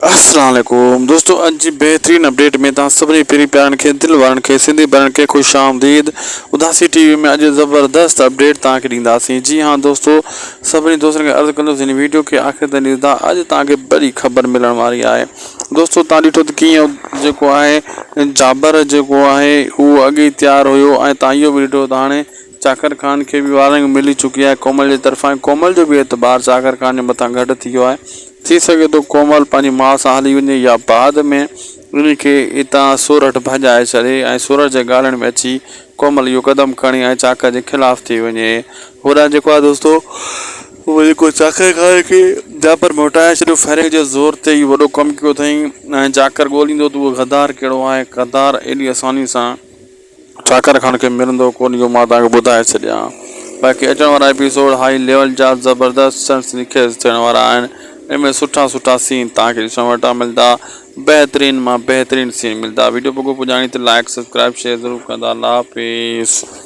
अस्सलाम वालेकुम दोस्तों, अॼु जी बेहतरीन अपडेट में तव्हां सभिनी पहिरीं प्यारनि खे दिलि वारनि खे सिंधी ॿारनि खे ख़ुशि आमदीद। उदासी टीवी में अॼु ज़बरदस्त अपडेट तव्हांखे ॾींदासीं। जी हाँ दोस्तों, सभिनी दोस्तनि खे अर्ज़ु कंदुसि हिन वीडियो खे आख़िर ताईं ॾिसंदा। अॼु तव्हांखे बड़ी ख़बर मिलण वारी आहे। दोस्तों, तव्हां ॾिठो त कीअं जेको आहे जाबर जेको आहे उहो अॻे ई तयारु हुयो ऐं तव्हां इहो बि ॾिठो त हाणे चाकर ख़ान खे बि वारंग मिली चुकी आहे कोमल जे तरफ़ां। कोमल जो बि एतबार चाकर ख़ान जे मथां घटि थी वियो आहे। थी सघे थो कोमल पंहिंजी माउ सां हली वञे या बाद में उनखे हितां सूरत भॼाए छॾे ऐं सूरत जे ॻाल्हियुनि में अची कोमल इहो क़दम खणी ऐं चाकर जे ख़िलाफ़ु थी वञे। होॾां जेको आहे दोस्तों, उहो जेको चाकर ख़ान खे जाबर मोटाए छॾियो, फैरे जे ज़ोर ते इहो वॾो कमु कयो अथई ऐं चाकर ॻोल्हींदो त उहो गद्दार कहिड़ो आहे। गद्दार एॾी आसानी सां चाकर ख़ान खे मिलंदो कोन, इहो मां तव्हांखे ॿुधाए छॾियां। बाक़ी अचण वारा एपिसोड हाई लेवल जा ज़बरदस्त सनसनीखेज़ थियण वारा आहिनि। इनमें सुठा सीन तव्हांखे ॾिसण वटां मिलंदा, बहितरीन मां बहितरीन सीन मिलंदा। वीडियो पोइ पुॼाणी त लाइक सब्सक्राइब शेयर ज़रूरु कंदा। अल्लाह हाफ़िज़।